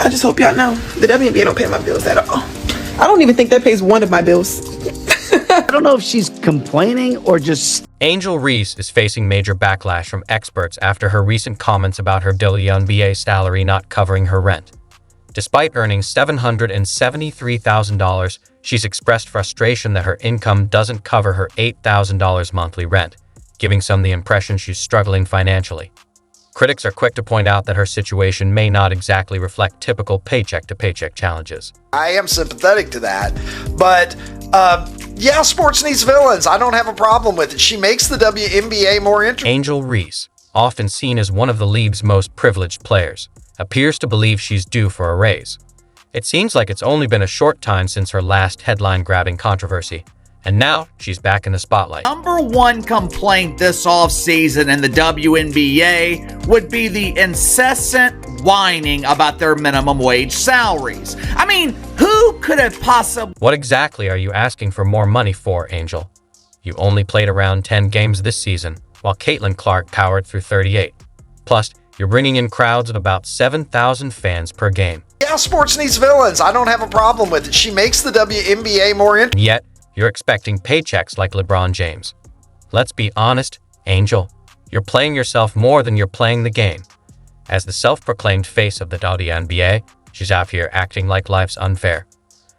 I just hope y'all know the WNBA don't pay my bills at all. I don't even think that pays one of my bills. I don't know if she's complaining or just... Angel Reese is facing major backlash from experts after her recent comments about her WNBA salary not covering her rent. Despite earning $773,000, she's expressed frustration that her income doesn't cover her $8,000 monthly rent, giving some the impression she's struggling financially. Critics are quick to point out that her situation may not exactly reflect typical paycheck-to-paycheck challenges. I am sympathetic to that, but yeah, sports needs villains. I don't have a problem with it. She makes the WNBA more interesting. Angel Reese, often seen as one of the league's most privileged players, appears to believe she's due for a raise. It seems like it's only been a short time since her last headline-grabbing controversy, and now she's back in the spotlight. Number one complaint this offseason in the WNBA would be the incessant whining about their minimum wage salaries. I mean, who could have possibly... What exactly are you asking for more money for, Angel? You only played around 10 games this season, while Caitlin Clark powered through 38. Plus, you're bringing in crowds of about 7,000 fans per game. Yeah, sports needs villains. I don't have a problem with it. She makes the WNBA more interesting. Yet, you're expecting paychecks like LeBron James. Let's be honest, Angel. You're playing yourself more than you're playing the game. As the self-proclaimed face of the WNBA, she's out here acting like life's unfair.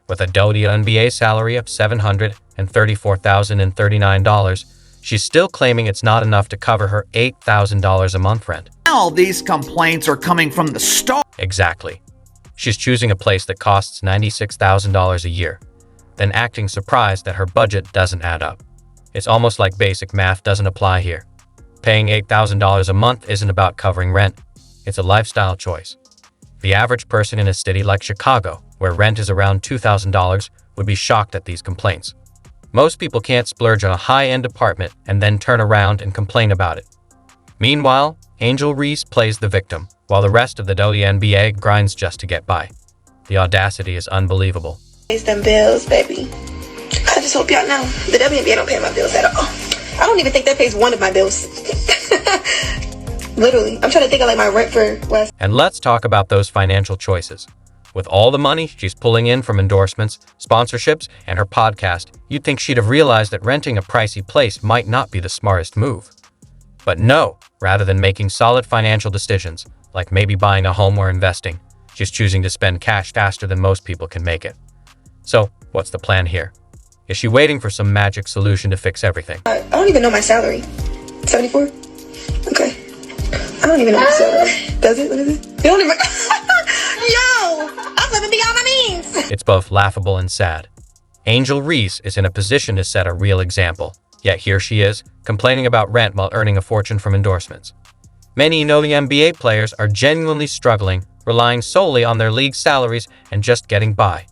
With a WNBA salary of $734,039, she's still claiming it's not enough to cover her $8,000 a month rent. All these complaints are coming from the star. Exactly. She's choosing a place that costs $96,000 a year, then acting surprised that her budget doesn't add up. It's almost like basic math doesn't apply here. Paying $8,000 a month isn't about covering rent. It's a lifestyle choice. The average person in a city like Chicago, where rent is around $2,000, would be shocked at these complaints. Most people can't splurge on a high-end apartment and then turn around and complain about it. Meanwhile, Angel Reese plays the victim, while the rest of the WNBA grinds just to get by. The audacity is unbelievable. Pays them bills, baby. I just hope y'all know the WNBA don't pay my bills at all. I don't even think that pays one of my bills. Literally. I'm trying to think of like my rent for West. And let's talk about those financial choices. With all the money she's pulling in from endorsements, sponsorships, and her podcast, you'd think she'd have realized that renting a pricey place might not be the smartest move. But no, rather than making solid financial decisions, like maybe buying a home or investing, she's choosing to spend cash faster than most people can make it. So, what's the plan here? Is she waiting for some magic solution to fix everything? I don't even know my salary. 74? Okay. I don't even know my salary. Does it? What is it? You don't even... Yo! I'm living beyond my means! It's both laughable and sad. Angel Reese is in a position to set a real example, yet here she is, complaining about rent while earning a fortune from endorsements. Many WNBA players are genuinely struggling, relying solely on their league salaries and just getting by.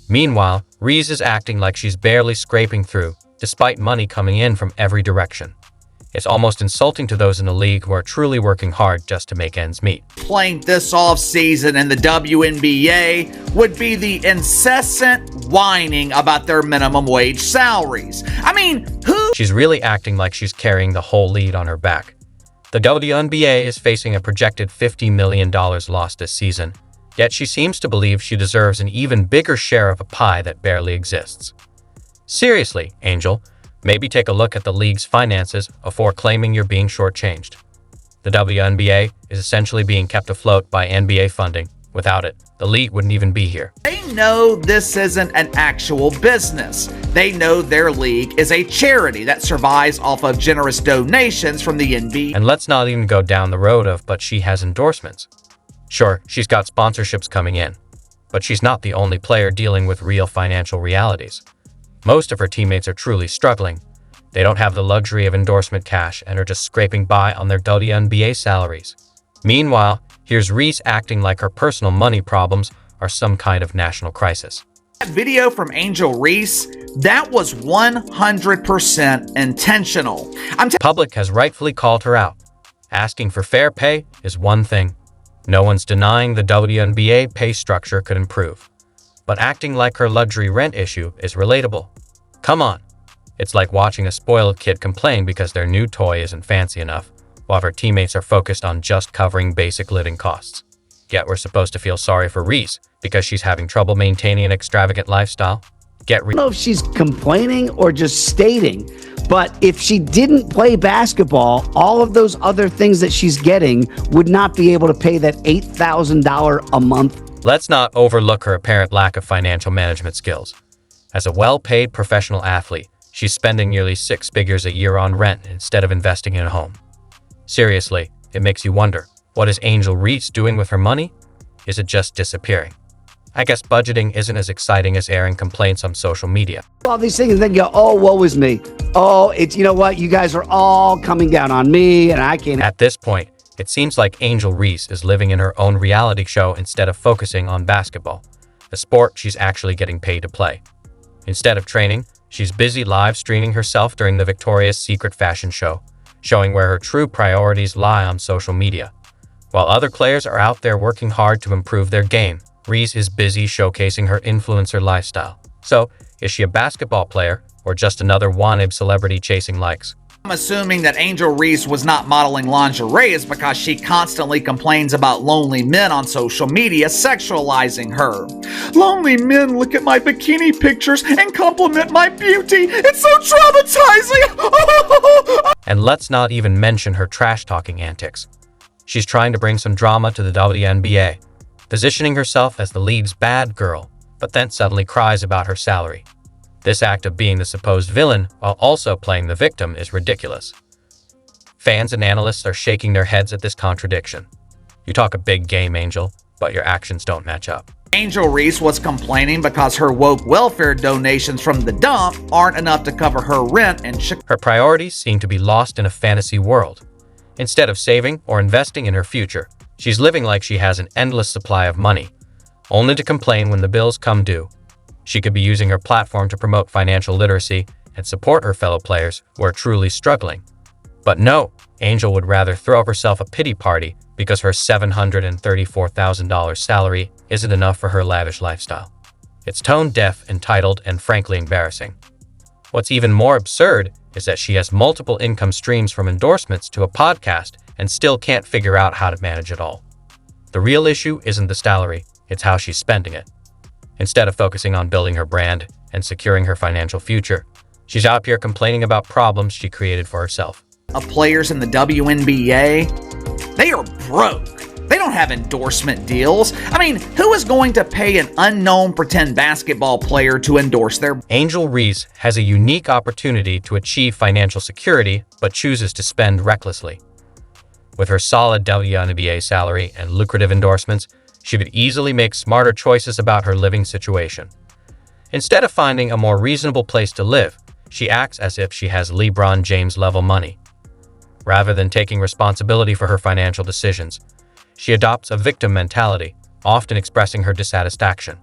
Meanwhile, Reese is acting like she's barely scraping through, despite money coming in from every direction. It's almost insulting to those in the league who are truly working hard just to make ends meet. Complaint this offseason in the WNBA would be the incessant whining about their minimum wage salaries. I mean, who? She's really acting like she's carrying the whole lead on her back. The WNBA is facing a projected $50 million loss this season, yet she seems to believe she deserves an even bigger share of a pie that barely exists. Seriously, Angel, maybe take a look at the league's finances before claiming you're being shortchanged. The WNBA is essentially being kept afloat by NBA funding. Without it, the league wouldn't even be here. They know this isn't an actual business. They know their league is a charity that survives off of generous donations from the NBA. And let's not even go down the road of, but she has endorsements. Sure, she's got sponsorships coming in, but she's not the only player dealing with real financial realities. Most of her teammates are truly struggling. They don't have the luxury of endorsement cash and are just scraping by on their WNBA salaries. Meanwhile, here's Reese acting like her personal money problems are some kind of national crisis. That video from Angel Reese, that was 100% intentional. Public has rightfully called her out. Asking for fair pay is one thing. No one's denying the WNBA pay structure could improve. But acting like her luxury rent issue is relatable. Come on. It's like watching a spoiled kid complain because their new toy isn't fancy enough, while her teammates are focused on just covering basic living costs. Yet we're supposed to feel sorry for Reese because she's having trouble maintaining an extravagant lifestyle. I don't know if she's complaining or just stating, but if she didn't play basketball, all of those other things that she's getting would not be able to pay that $8,000 a month. Let's not overlook her apparent lack of financial management skills. As a well-paid professional athlete, she's spending nearly 6 figures a year on rent instead of investing in a home. Seriously, it makes you wonder, what is Angel Reese doing with her money? Is it just disappearing? I guess budgeting isn't as exciting as airing complaints on social media. All these things, and then go, oh, woe is me. Oh, it's, you know what? You guys are all coming down on me, and I can't. At this point, it seems like Angel Reese is living in her own reality show instead of focusing on basketball, a sport she's actually getting paid to play. Instead of training, she's busy live streaming herself during the Victoria's Secret fashion show, showing where her true priorities lie on social media. While other players are out there working hard to improve their game, Reese is busy showcasing her influencer lifestyle. So, is she a basketball player or just another wannabe celebrity chasing likes? I'm assuming that Angel Reese was not modeling lingerie is because she constantly complains about lonely men on social media sexualizing her. Lonely men look at my bikini pictures and compliment my beauty. It's so traumatizing. And let's not even mention her trash-talking antics. She's trying to bring some drama to the WNBA, positioning herself as the league's bad girl, but then suddenly cries about her salary. This act of being the supposed villain while also playing the victim is ridiculous. Fans and analysts are shaking their heads at this contradiction. You talk a big game, Angel, but your actions don't match up. Angel Reese was complaining because her woke welfare donations from the dump aren't enough to cover her rent in Chicago. Her priorities seem to be lost in a fantasy world. Instead of saving or investing in her future, she's living like she has an endless supply of money, only to complain when the bills come due. She could be using her platform to promote financial literacy and support her fellow players who are truly struggling. But no, Angel would rather throw herself a pity party because her $734,000 salary isn't enough for her lavish lifestyle. It's tone-deaf, entitled, and frankly embarrassing. What's even more absurd is that she has multiple income streams from endorsements to a podcast and still can't figure out how to manage it all. The real issue isn't the salary, it's how she's spending it. Instead of focusing on building her brand and securing her financial future, she's out here complaining about problems she created for herself. Players in the WNBA, they are broke. They don't have endorsement deals. I mean, who is going to pay an unknown pretend basketball player to endorse their... Angel Reese has a unique opportunity to achieve financial security, but chooses to spend recklessly. With her solid WNBA salary and lucrative endorsements, she could easily make smarter choices about her living situation. Instead of finding a more reasonable place to live, she acts as if she has LeBron James-level money. Rather than taking responsibility for her financial decisions, she adopts a victim mentality, often expressing her dissatisfaction.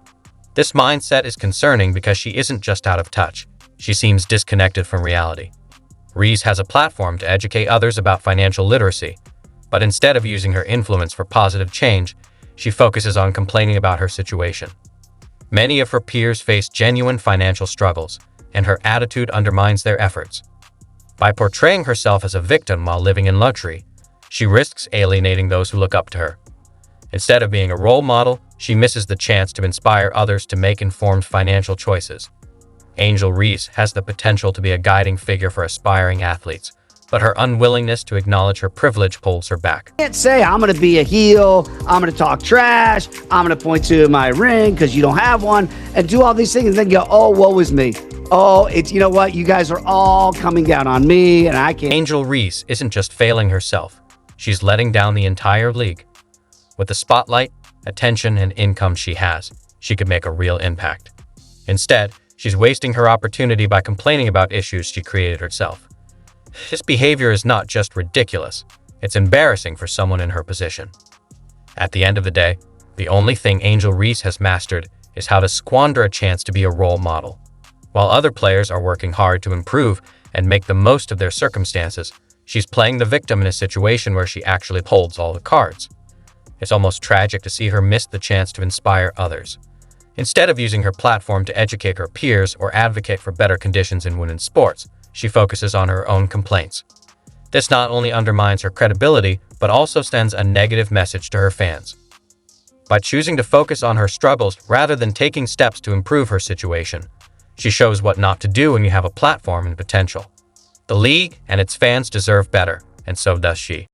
This mindset is concerning because she isn't just out of touch, she seems disconnected from reality. Reese has a platform to educate others about financial literacy, but instead of using her influence for positive change, she focuses on complaining about her situation. Many of her peers face genuine financial struggles, and her attitude undermines their efforts. By portraying herself as a victim while living in luxury, she risks alienating those who look up to her. Instead of being a role model, she misses the chance to inspire others to make informed financial choices. Angel Reese has the potential to be a guiding figure for aspiring athletes, but her unwillingness to acknowledge her privilege holds her back. You can't say, I'm going to be a heel, I'm going to talk trash, I'm going to point to my ring because you don't have one, and do all these things and then go, oh, woe is me. Oh, it's, you know what? You guys are all coming down on me, and I can't. Angel Reese isn't just failing herself. She's letting down the entire league. With the spotlight, attention, and income she has, she could make a real impact. Instead, she's wasting her opportunity by complaining about issues she created herself. This behavior is not just ridiculous, it's embarrassing for someone in her position. At the end of the day, the only thing Angel Reese has mastered is how to squander a chance to be a role model. While other players are working hard to improve and make the most of their circumstances, she's playing the victim in a situation where she actually holds all the cards. It's almost tragic to see her miss the chance to inspire others. Instead of using her platform to educate her peers or advocate for better conditions in women's sports, she focuses on her own complaints. This not only undermines her credibility, but also sends a negative message to her fans. by choosing to focus on her struggles rather than taking steps to improve her situation. She shows what not to do when you have a platform and potential. The league and its fans deserve better, and so does she.